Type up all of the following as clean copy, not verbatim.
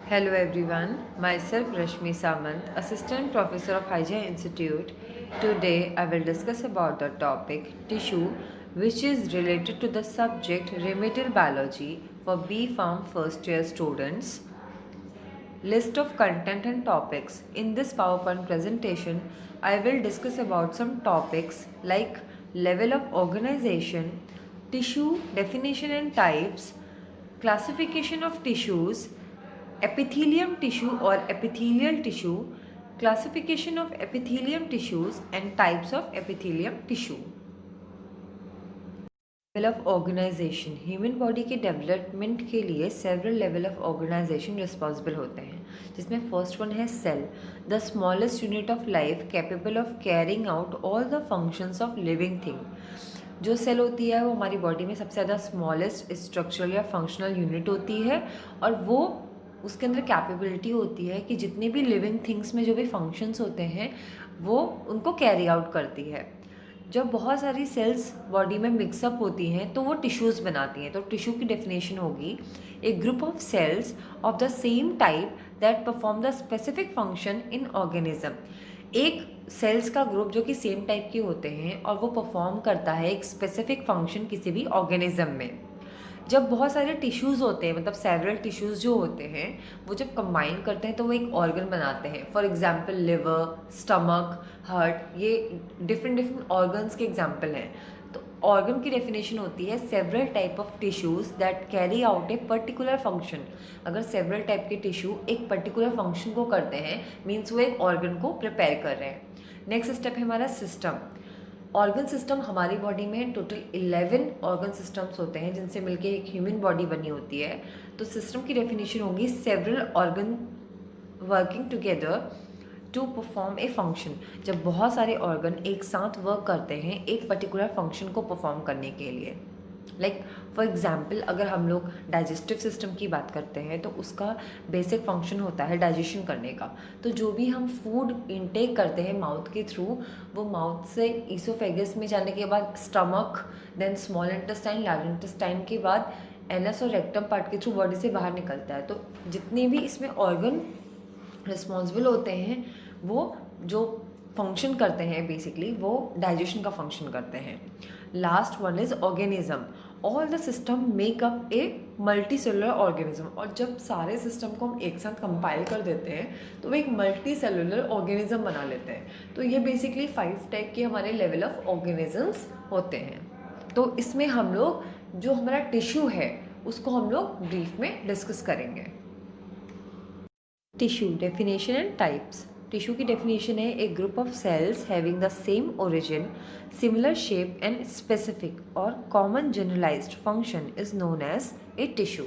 Hello everyone, myself Rashmi Samant, Assistant Professor of Hygiene Institute. Today I will discuss about the topic tissue, which is related to the subject remedial biology for B Farm first year students. List of content and topics. In this PowerPoint presentation, I will discuss about some topics like level of organization, tissue definition and types, classification of tissues, epithelium tissue or epithelial tissue, classification of epithelium tissues and types of epithelium tissue. Level of organisation human body के development के लिए several level of organisation responsible होते हैं, जिसमें first one है cell, the smallest unit of life capable of carrying out all the functions of living thing. जो cell होती है वो हमारी बॉडी में सबसे ज़्यादा स्मॉलेस्ट स्ट्रक्चरल या फंक्शनल यूनिट होती है और वो उसके अंदर कैपेबिलिटी होती है कि जितने भी लिविंग थिंग्स में जो भी फंक्शंस होते हैं वो उनको कैरी आउट करती है। जब बहुत सारी सेल्स बॉडी में मिक्सअप होती हैं तो वो टिश्यूज़ बनाती हैं। तो टिश्यू की डेफिनेशन होगी a group of cells of the same type that perform the specific function in organism. एक सेल्स का ग्रुप जो कि सेम टाइप के होते हैं और वो परफॉर्म करता है एक स्पेसिफिक फंक्शन किसी भी ऑर्गेनिज्म में। जब बहुत सारे टिश्यूज़ होते हैं, मतलब सेवरल टिश्यूज़ जो होते हैं, वो जब कंबाइन करते हैं तो वो एक ऑर्गन बनाते हैं। For example liver, stomach, heart, ये डिफरेंट डिफरेंट ऑर्गन्स के एग्जांपल हैं। तो ऑर्गन की डेफिनेशन होती है several type of tissues that carry out a particular function. अगर सेवरल टाइप के टिश्यू एक पर्टिकुलर फंक्शन को करते हैं, मीन्स वो एक ऑर्गन को प्रिपेयर कर रहे हैं। नेक्स्ट स्टेप है हमारा सिस्टम। ऑर्गन सिस्टम हमारी बॉडी में टोटल 11 ऑर्गन सिस्टम्स होते हैं जिनसे मिलके एक ह्यूमन बॉडी बनी होती है। तो सिस्टम की डेफिनेशन होगी several organ working together to perform a function. जब बहुत सारे ऑर्गन एक साथ वर्क करते हैं एक पर्टिकुलर फंक्शन को परफॉर्म करने के लिए। लाइक फॉर एग्जाम्पल अगर हम लोग डाइजेस्टिव सिस्टम की बात करते हैं तो उसका बेसिक फंक्शन होता है डाइजेशन करने का। तो जो भी हम फूड इनटेक करते हैं माउथ के थ्रू, वो माउथ से ईसोफेगस में जाने के बाद stomach, then small intestine, large intestine के बाद एनस और रेक्टम पार्ट के थ्रू बॉडी से बाहर निकलता है। तो जितने भी इसमें ऑर्गन रिस्पॉन्सिबल होते हैं वो जो फंक्शन करते हैं बेसिकली वो डाइजेशन का फंक्शन करते हैं। Last one is organism. All the system make up a multi cellular organism. और जब सारे सिस्टम को हम एक साथ कंपाइल कर देते हैं तो वो एक मल्टी सेलुलर ऑर्गेनिज्म बना लेते हैं। तो ये बेसिकली 5 टाइप के हमारे लेवल ऑफ ऑर्गेनिजम्स होते हैं। तो इसमें हम लोग जो हमारा टिश्यू है उसको हम लोग ब्रीफ में डिस्कस करेंगे। Tissue definition and types. Tissue की डेफिनेशन है एक group of cells having the same origin, similar shape and specific और common generalized function is known as a tissue.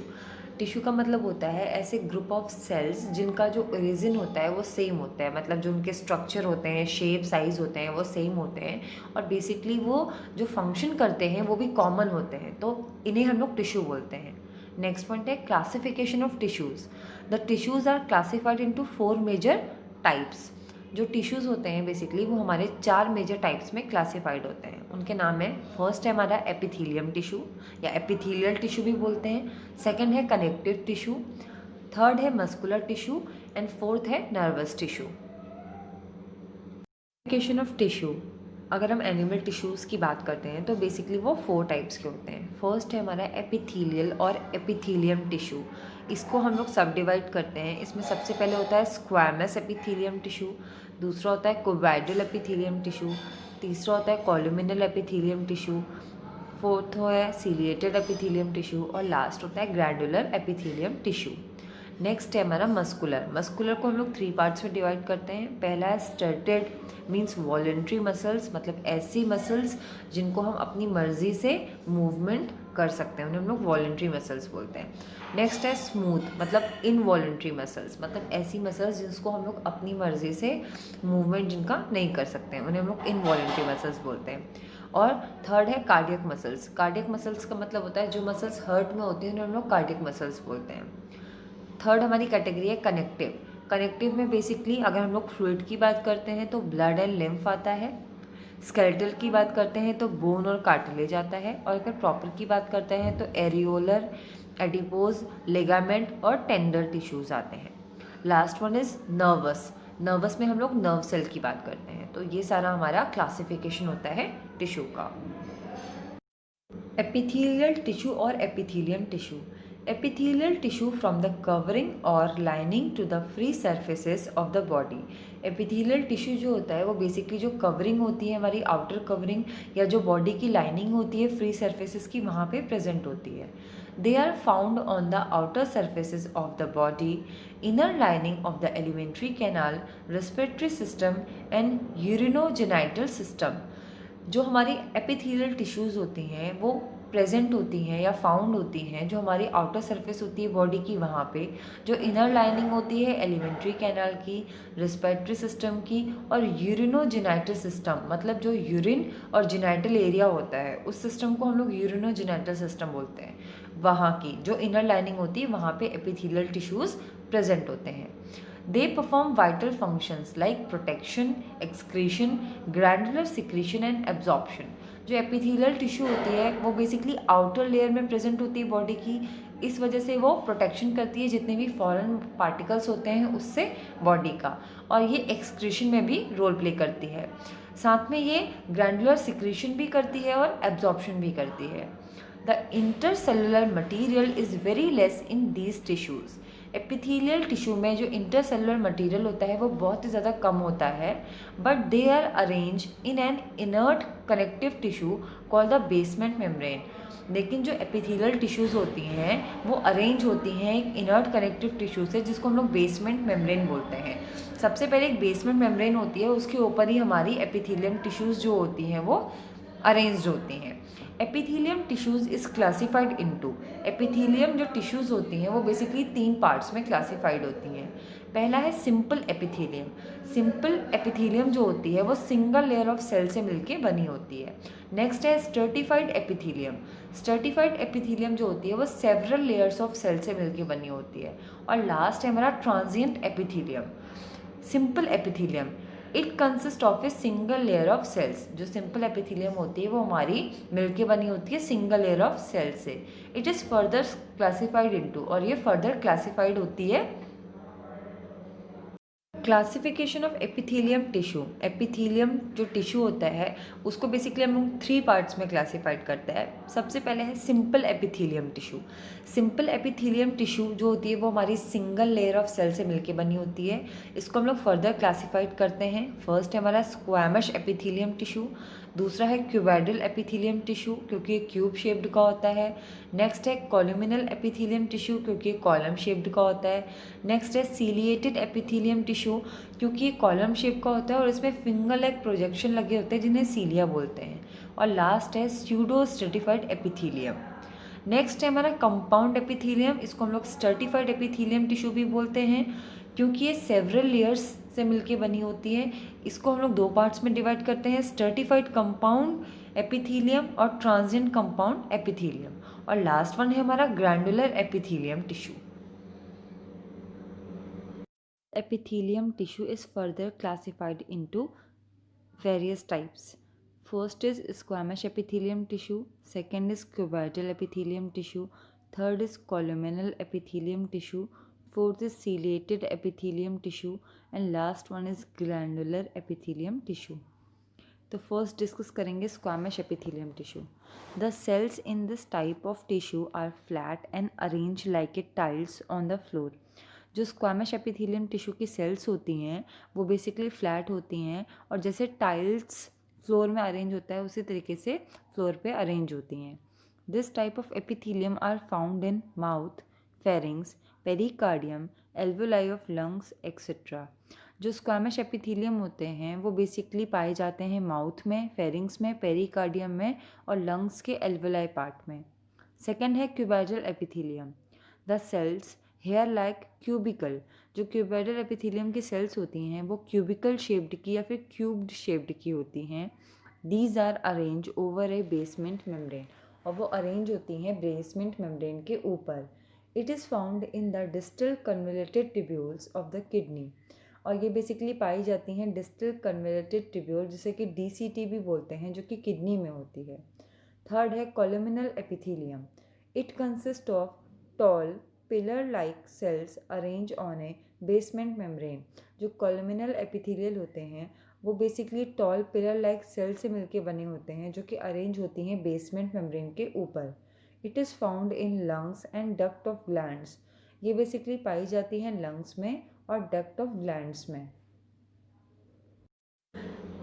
Tissue का मतलब होता है ऐसे ग्रुप ऑफ सेल्स जिनका जो ओरिजिन होता है वो सेम होता है, मतलब जो उनके स्ट्रक्चर होते हैं, शेप, साइज होते हैं वो सेम होते हैं और बेसिकली वो जो फंक्शन करते हैं वो भी कॉमन होते हैं। तो इन्हें हम लोग टिश्यू बोलते हैं। नेक्स्ट पॉइंट है classification of tissues. The tissues are classified into 4 major types. जो टिश्यूज़ होते हैं बेसिकली वो हमारे 4 मेजर टाइप्स में क्लासिफाइड होते हैं। उनके नाम है, फर्स्ट है हमारा एपिथेलियम टिश्यू या एपिथेलियल टिश्यू भी बोलते हैं। सेकंड है कनेक्टिव टिश्यू, थर्ड है मस्कुलर टिश्यू एंड फोर्थ है nervous tissue. Classification of tissue, अगर हम एनिमल टिश्यूज़ की बात करते हैं तो बेसिकली वो 4 टाइप्स के होते हैं। फर्स्ट है हमारा एपिथेलियल और एपिथेलियम टिश्यू। इसको हम लोग सब डिवाइड करते हैं। इसमें सबसे पहले होता है स्क्वैमस एपिथेलियम टिश्यू, दूसरा होता है कोबाइडल एपिथेलियम टिश्यू, तीसरा होता है कॉलुमिनल एपिथेलियम टिश्यू, फोर्थ है सीलिएटेड एपिथेलियम टिश्यू और लास्ट होता है ग्रैंडुलर एपिथेलियम टिश्यू। नेक्स्ट है हमारा मस्कुलर। मस्कुलर को हम लोग 3 पार्ट्स में डिवाइड करते हैं। पहला है स्टर्टेड मीन्स वॉलेंट्री मसल्स, मतलब ऐसी मसल्स जिनको हम अपनी मर्जी से मूवमेंट कर सकते हैं, उन्हें हम लोग वॉलेंट्री मसल्स बोलते हैं। नेक्स्ट है स्मूथ, मतलब इनवॉलेंट्री मसल्स, मतलब ऐसी मसल्स जिसको हम लोग अपनी मर्जी से मूवमेंट जिनका नहीं कर सकते हैं, उन्हें हम लोग इनवॉलेंट्री मसल्स बोलते हैं। और थर्ड है कार्डियक मसल्स। कार्डियक मसल्स का मतलब होता है जो मसल्स हर्ट में होती हैं उन्हें हम लोग कार्डियक मसल्स बोलते हैं। थर्ड हमारी कैटेगरी है कनेक्टिव। कनेक्टिव में बेसिकली अगर हम लोग फ्लूइड की बात करते हैं तो ब्लड एंड लिम्फ आता है। स्केलेटल की बात करते हैं तो बोन और कार्टिलेज आता है। और अगर प्रॉपर की बात करते हैं तो एरियोलर एडिपोज, लिगामेंट और टेंडर टिश्यूज आते हैं। Last one is nervous. Nervous में हम लोग नर्व सेल की बात करते हैं। तो ये सारा हमारा क्लासिफिकेशन होता है टिश्यू का। एपिथेलियल टिश्यू और epithelium tissue. Epithelial tissue from the covering और lining to the free surfaces of the body. Epithelial tissue जो होता है वो बेसिकली जो कवरिंग होती है हमारी आउटर कवरिंग या जो बॉडी की लाइनिंग होती है फ्री सर्फेसेस की, वहाँ पे प्रेजेंट होती है। They are found on the outer surfaces of the body, inner lining of the alimentary canal, respiratory system and urinogenital system. जो हमारी एपिथेलियल टिश्यूज़ होती हैं वो प्रेजेंट होती हैं या फाउंड होती हैं जो हमारी आउटर सरफेस होती है बॉडी की, वहाँ पे जो इनर लाइनिंग होती है एलिमेंट्री कैनाल की, रेस्पिरेटरी सिस्टम की और यूरिनोजेनाइटल सिस्टम, मतलब जो यूरिन और जेनाइटल एरिया होता है उस सिस्टम को हम लोग यूरिनोजेनाइटल सिस्टम बोलते हैं। वहाँ की जो इनर लाइनिंग होती है वहाँ पे एपिथेलियल टिश्यूज़ प्रेजेंट होते हैं। They perform vital functions like protection, excretion, granular secretion and absorption। जो एपिथेलियल टिश्यू होती है वो बेसिकली आउटर लेयर में प्रेजेंट होती है बॉडी की, इस वजह से वो प्रोटेक्शन करती है जितने भी फॉरेन पार्टिकल्स होते हैं उससे बॉडी का, और ये एक्सक्रीशन में भी रोल प्ले करती है। साथ में ये ग्रैंडुलर सिक्रीशन भी करती है और एब्जॉर्प्शन भी करती है। The intercellular material is very less in these tissues. Epithelial tissue में जो इंटरसेलुलर मटेरियल होता है वो बहुत ही ज़्यादा कम होता है, but they are arrange in an inert connective tissue called the basement membrane. लेकिन जो एपिथेलियल टिश्यूज़ होती हैं वो अरेंज होती हैं एक इनर्ट कनेक्टिव टिश्यू से जिसको हम लोग बेसमेंट मेम्ब्रेन बोलते हैं। सबसे पहले एक बेसमेंट मेम्ब्रेन होती है, उसके ऊपर ही हमारी एपिथेलियम टिश्यूज़ जो होती हैं वो अरेंज्ड होती हैं। Epithelium tissues is classified into. Epithelium जो टिश्यूज़ होती हैं वो बेसिकली 3 पार्ट्स में क्लासिफाइड होती हैं। पहला है सिंपल एपिथेलियम। सिंपल एपिथेलियम जो होती है वो सिंगल लेयर ऑफ सेल से मिलके बनी होती है। नेक्स्ट है स्टर्टिफाइड एपिथेलियम। स्टर्टिफाइड एपिथेलियम जो होती है वो सेवरल लेयर्स ऑफ सेल से मिलके बनी होती है। और लास्ट है हमारा transient epithelium. Simple epithelium, it consist of a single layer of cells. जो सिंपल एपिथेलियम होती है वो हमारी मिलके बनी होती है सिंगल लेयर ऑफ सेल से। It is further classified into, और ये फर्दर क्लासिफाइड होती है। Classification of epithelium tissue. Epithelium जो टिश्यू होता है उसको बेसिकली हम लोग 3 पार्ट्स में क्लासिफाइड करते हैं। सबसे पहले है simple epithelium tissue. Simple epithelium tissue जो होती है वो हमारी सिंगल लेयर ऑफ सेल से मिलके बनी होती है। इसको हम लोग फर्दर क्लासिफाइड करते हैं। फर्स्ट है हमारा स्क्वैमश एपिथेलियम टिश्यू, दूसरा है क्यूबैडल एपिथेलियम टिश्यू क्योंकि ये क्यूब शेप्ड का होता है। नेक्स्ट है कॉलुमिनल एपिथेलियम टिश्यू क्योंकि ये कॉलम शेप्ड का होता है। नेक्स्ट है सीलिएटेड एपिथेलियम टिश्यू क्योंकि ये कॉलम शेप का होता है और इसमें फिंगर लाइक प्रोजेक्शन लगे होते हैं जिन्हें सीलिया बोलते हैं। और लास्ट है स्यूडो स्ट्रेटिफाइड एपिथेलियम। नेक्स्ट है हमारा कंपाउंड एपिथेलियम। इसको हम लोग स्टर्टिफाइड एपिथेलियम टिश्यू भी बोलते हैं क्योंकि ये सेवरल लेयर्स से मिलके बनी होती है। इसको हम लोग 2 पार्ट्स में डिवाइड करते हैं, स्टर्टिफाइड कंपाउंड एपिथेलियम और ट्रांजिएंट कंपाउंड एपिथेलियम। और लास्ट वन है हमारा glandular epithelium tissue. Epithelium tissue is further classified into various types. First is squamous epithelium tissue, second is cuboidal epithelium tissue, third is columnar epithelium tissue, fourth is ciliated epithelium tissue, and last one is glandular epithelium tissue. तो first discuss करेंगे squamous epithelium tissue. The cells in this type of tissue are flat and arrange like a tiles on the floor. जो squamous epithelium tissue की cells होती हैं वो basically flat होती हैं और जैसे टाइल्स फ्लोर में अरेंज होता है उसी तरीके से फ्लोर पे अरेंज होती हैं। This type of epithelium are found in mouth, pharynx, pericardium, alveoli of lungs etcetera. जो स्क्वैमश एपिथेलियम होते हैं वो बेसिकली पाए जाते हैं माउथ में, फेरिंग्स में, पेरिकार्डियम में और लंग्स के एल्वोलाई पार्ट में। सेकेंड है cuboidal epithelium. The cells here like cubical. जो क्यूबैडल एपिथेलियम की सेल्स होती हैं वो क्यूबिकल शेप्ड की या फिर क्यूब्ड शेप्ड की होती हैं। These are arrange over a basement membrane, और वो अरेंज होती हैं बेसमेंट मेम्ब्रेन के ऊपर। It is found in the distal convoluted tubules of the kidney, और ये बेसिकली पाई जाती हैं डिस्टल कन्वोल्यूटेड ट्यूब्यूल जिसे कि DCT भी बोलते हैं जो कि किडनी में होती है। थर्ड है columnar epithelium. It consist of tall pillar-like cells arrange on a basement membrane. जो columnar epithelial होते हैं वो basically tall pillar like cell से मिलके बने होते हैं जो कि अरेंज होती हैं बेसमेंट मेम्ब्रेन के ऊपर. It is found in lungs and duct of glands. ये बेसिकली पाई जाती हैं लंग्स में और डक्ट ऑफ ग्लैंड्स में.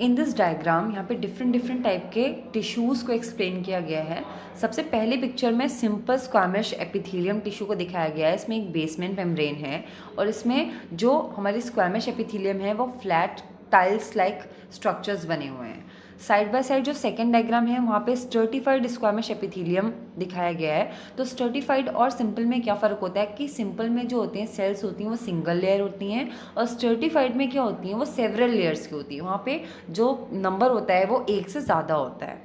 इन दिस डायग्राम यहाँ पे डिफरेंट टाइप के टिश्यूज़ को एक्सप्लेन किया गया है. सबसे पहले पिक्चर में सिंपल स्क्वैमिश एपिथेलियम टिश्यू को दिखाया गया है. इसमें एक बेसमेंट मेम्ब्रेन है और इसमें जो हमारी स्क्वैमिश एपिथेलियम है वो फ्लैट टाइल्स लाइक स्ट्रक्चर्स बने हुए हैं. साइड बाय साइड जो सेकेंड डायग्राम है वहाँ पे स्टर्टिफाइड स्क्वैमिश एपिथेलियम दिखाया गया है. तो स्टर्टिफाइड और सिंपल में क्या फ़र्क होता है कि सिंपल में जो होते हैं सेल्स होती हैं वो सिंगल लेयर होती हैं और स्टर्टिफाइड में क्या होती हैं वो सेवरल लेयर्स की होती है. वहाँ पे जो नंबर होता है वो एक से ज़्यादा होता है.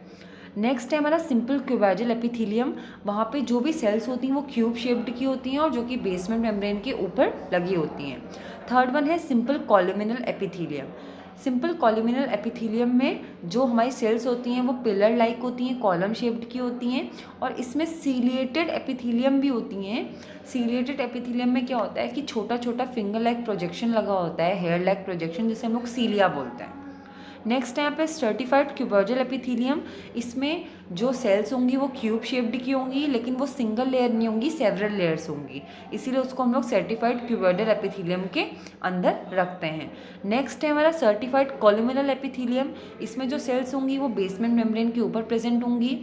नेक्स्ट है हमारा सिंपल क्यूबैडल एपिथेलियम. वहाँ पे जो भी सेल्स होती हैं वो क्यूब शेप्ड की होती हैं और जो कि बेसमेंट मेम्ब्रेन के ऊपर लगी होती हैं. थर्ड वन है सिंपल कॉलुमिनल एपिथेलियम. सिंपल कॉलुमिनल एपिथेलियम में जो हमारी सेल्स होती हैं वो पिलर लाइक होती हैं, कॉलम शेप्ड की होती हैं और इसमें सीलिएटेड एपिथेलियम भी होती हैं. सीलिएटेड एपिथेलियम में क्या होता है कि छोटा छोटा फिंगर लाइक प्रोजेक्शन लगा होता है, हेयर लाइक प्रोजेक्शन, जिसे हम लोग सीलिया बोलते हैं. नेक्स्ट है यहाँ पे सर्टिफाइड क्यूबर्जल एपिथेलियम. इसमें जो सेल्स होंगी वो क्यूब शेप्ड की होंगी लेकिन वो सिंगल लेयर नहीं होंगी, सेवरल लेयर्स होंगी, इसीलिए उसको हम लोग सर्टिफाइड क्यूबर्जल एपिथेलियम के अंदर रखते हैं. नेक्स्ट है हमारा सर्टिफाइड कॉलुमिनल एपिथेलियम. इसमें जो सेल्स होंगी वो बेसमेंट मेम्ब्रेन के ऊपर प्रेजेंट होंगी,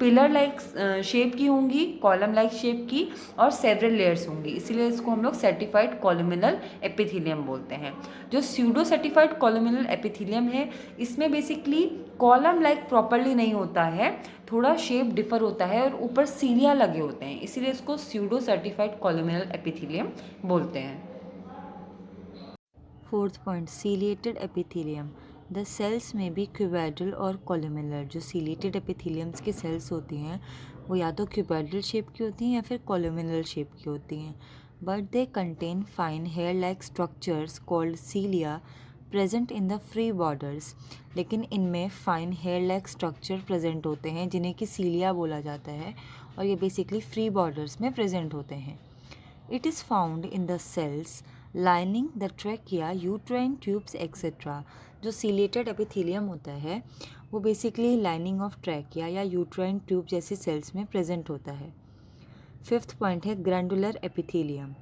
पिलर लाइक शेप की होंगी, कॉलम लाइक शेप की और सेवरल लेयर्स होंगी, इसीलिए इसको हम लोग सर्टिफाइड कॉलुमिनल एपिथेलियम बोलते हैं. जो स्यूडो सर्टिफाइड कॉलुमिनल एपिथेलियम है इसमें बेसिकली कॉलम लाइक प्रॉपरली नहीं होता है, थोड़ा शेप डिफर होता है और ऊपर सीलिया लगे होते हैं, इसीलिए इसको स्यूडो सर्टिफाइड कॉलुमिनल एपिथेलियम बोलते हैं. Fourth point, ciliated epithelium. The cells में भी क्यूबैडल और कॉलुमिनर. जो सीलिएटेड एपिथेलियम्स की सेल्स होती हैं वो या तो क्यूबैडल शेप की होती हैं या फिर कॉलुमिनल शेप की होती हैं. But they contain fine hair like structures called cilia present in the free borders. लेकिन इनमें fine hair like structure present होते हैं जिन्हें कि सीलिया बोला जाता है और ये बेसिकली फ्री बॉर्डर्स में प्रेजेंट होते हैं. It is found in the cells lining the trachea, uterine tubes etcetera. जो सीलिएटेड एपिथेलियम होता है वो बेसिकली लाइनिंग ऑफ ट्रैकिया या यूट्राइन ट्यूब जैसी सेल्स में प्रेजेंट होता है. फिफ्थ पॉइंट है glandular epithelium.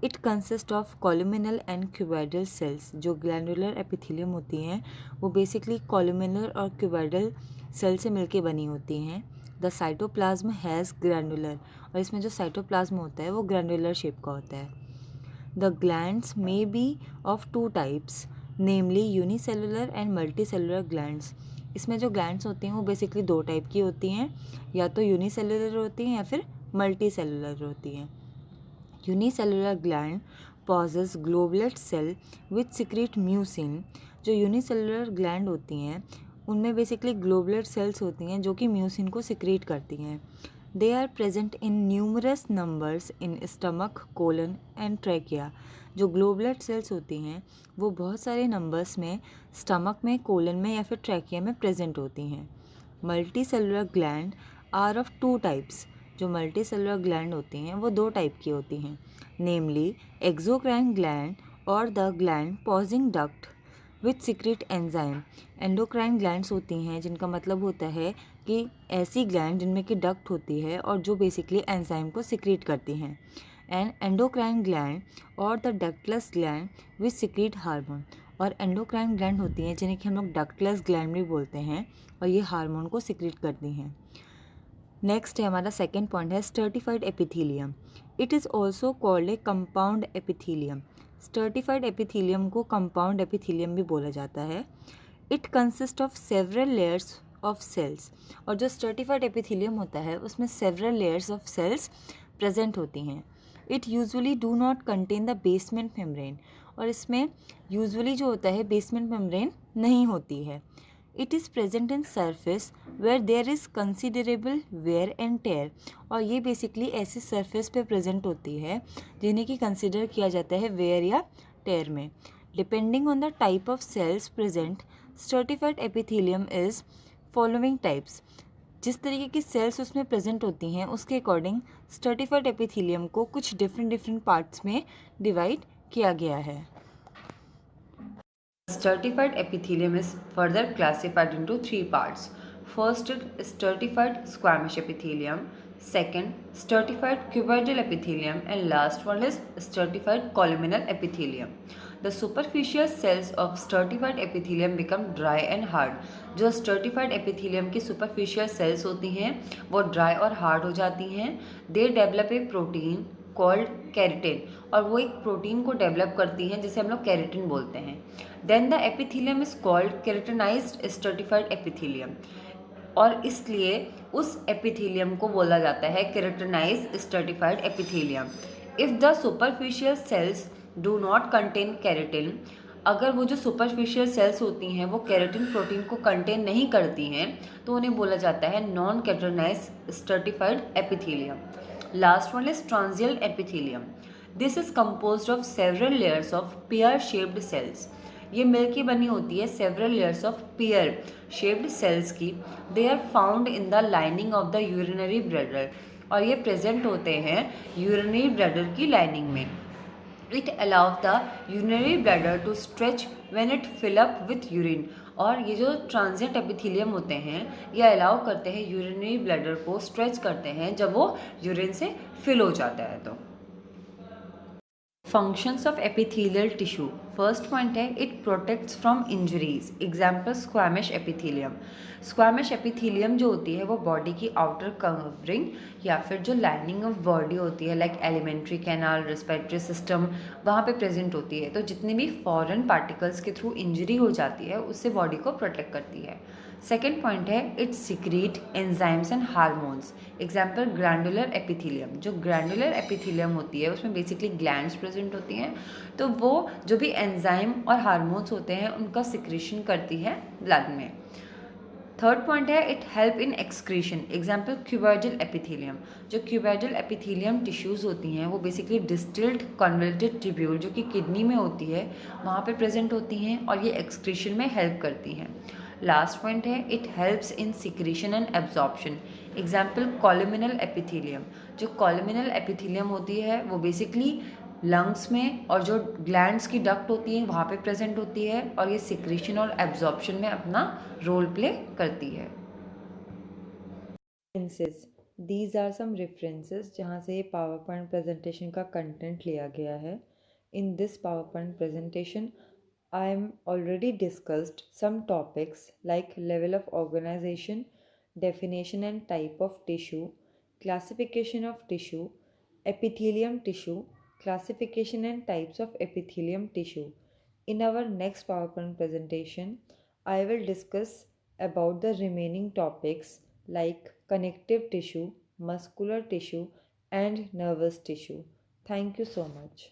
It consist of columnar and cuboidal cells. जो ग्लैंडुलर एपिथेलियम होती हैं वो बेसिकली कॉलुमिनल और क्यूबैडल सेल से मिलके बनी होती हैं. The cytoplasm has glandular. और इसमें जो साइटोप्लाज्म होता है वो ग्लैंडुलर शेप का होता है. The glands may be of two types, namely unicellular and multicellular glands. इसमें जो glands होती हैं वो बेसिकली दो टाइप की होती हैं, या तो यूनिसेलुलर होती हैं या फिर मल्टीसेलुलर होती हैं. Unicellular gland possess goblet cell which secrete mucin. जो यूनिसेलुलर ग्लैंड होती हैं उनमें बेसिकली ग्लोबुलेट सेल्स होती हैं जो कि म्यूसिन को सिक्रीट करती हैं. They are present in numerous numbers in stomach, colon and trachea. जो ग्लोबुलेट सेल्स होती हैं वो बहुत सारे नंबर्स में स्टमक में, कोलन में या फिर ट्रैकिया में प्रेजेंट होती हैं. Multicellular gland are of two types. जो मल्टी सेलुलर ग्लैंड होती हैं वो दो टाइप की होती हैं, नेमली एक्सोक्राइन ग्लैंड और the gland possessing duct which secrete enzyme. Endocrine glands होती हैं जिनका मतलब होता है कि ऐसी ग्लैंड जिनमें कि डक्ट होती है और जो बेसिकली एंजाइम को सिक्रीट करती हैं. एंड एंडोक्राइन ग्लैंड और the ductless gland which secrete hormone. और एंडोक्राइन ग्लैंड होती हैं जिन्हें कि हम लोग डक्टलेस ग्लैंड भी बोलते हैं और ये हार्मोन को सिक्रीट करती हैं. नेक्स्ट है हमारा सेकेंड पॉइंट है stratified epithelium. It is also called a compound epithelium. Stratified epithelium को कंपाउंड एपिथेलियम भी बोला जाता है. It consist of several layers of cells. और जो स्टर्टिफाइड एपिथेलियम होता है उसमें several layers of cells present होती हैं. It usually do not contain the basement membrane. और इसमें यूजुअली जो होता है बेसमेंट मेम्ब्रेन नहीं होती है. It is present in surface where there is considerable wear and tear. और ये बेसिकली ऐसी सरफेस पे प्रेजेंट होती है जिन्हें कि कंसिडर किया जाता है वेयर या टेयर में. Depending on the type of cells present, stratified epithelium is following types. जिस तरीके की सेल्स उसमें प्रेजेंट होती हैं उसके अकॉर्डिंग स्ट्रेटिफाइड एपिथेलियम को कुछ डिफरेंट पार्ट्स में डिवाइड किया गया है। Stratified epithelium is further classified into three parts. First is stratified squamous epithelium, second stratified cuboidal epithelium, and last one is stratified columnar epithelium. The superficial cells of stratified epithelium become dry and hard. जो stratified epithelium की superficial cells होती हैं वो dry और hard हो जाती हैं. They develop a protein called keratin, और वो एक प्रोटीन को डेवलप करती हैं जिसे हम लोग कैरेटिन बोलते हैं. Then the epithelium is called keratinized stratified epithelium, और इसलिए उस एपिथीलियम को बोला जाता है keratinized stratified epithelium. If the superficial cells do not contain keratin, अगर वो जो सुपरफिशियल सेल्स होती हैं वो केरेटिन प्रोटीन को कंटेन नहीं करती हैं तो उन्हें बोला जाता है non keratinized stratified epithelium. Last one is transial epithelium. This is composed of several layers of pear-shaped cells. ये मिलके बनी होती है several layers of pear-shaped cells की. They are found in the lining of the urinary bladder. और ये present होते हैं urinary bladder की lining में. It allows the urinary bladder to stretch when it fill up with urine. और ये जो ट्रांजिएंट एपिथेलियम होते हैं ये अलाउ करते हैं यूरिनरी ब्लैडर को स्ट्रेच करते हैं जब वो यूरिन से फिल हो जाता है. तो functions of epithelial tissue. First point है it protects from injuries. Example squamous epithelium. Squamous epithelium जो होती है वो बॉडी की आउटर कवरिंग या फिर जो लाइनिंग ऑफ बॉडी होती है like elementary canal, respiratory system, वहाँ पे प्रेजेंट होती है. तो जितने भी फॉरेन पार्टिकल्स के थ्रू इंजरी हो जाती है उससे बॉडी को प्रोटेक्ट करती है. सेकेंड पॉइंट है it secrete enzymes and hormones. Example glandular epithelium. जो ग्लैंडुलर एपिथेलियम होती है उसमें बेसिकली ग्लैंड्स प्रेजेंट होती हैं, तो वो जो भी एंजाइम और हार्मोन्स होते हैं उनका सिक्रीशन करती है ब्लड में. थर्ड पॉइंट है it help in excretion. Example cuboidal epithelium. जो क्यूबॉइडल एपिथेलियम टिश्यूज़ होती हैं वो बेसिकली डिस्टिल्ड कन्वल्टेड ट्यूब्यूल जो कि किडनी में होती है वहाँ पे प्रेजेंट होती हैं और ये एक्सक्रीशन में हेल्प करती हैं. लास्ट पॉइंट है it helps in secretion and absorption. Example columnar epithelium. जो कॉलमिनल एपिथेलियम होती है वो बेसिकली लंग्स में और जो ग्लैंड्स की डक्ट होती है वहाँ पे प्रेजेंट होती है और ये सिक्रीशन और एब्जॉर्प्शन में अपना रोल प्ले करती है. References. These are some references जहाँ से ये पावर पॉइंट प्रेजेंटेशन का कंटेंट लिया गया है. In this PowerPoint presentation I am already discussed some topics like level of organization, definition and type of tissue, classification of tissue, epithelium tissue, classification and types of epithelium tissue. In our next PowerPoint presentation, I will discuss about the remaining topics like connective tissue, muscular tissue and nervous tissue. Thank you so much.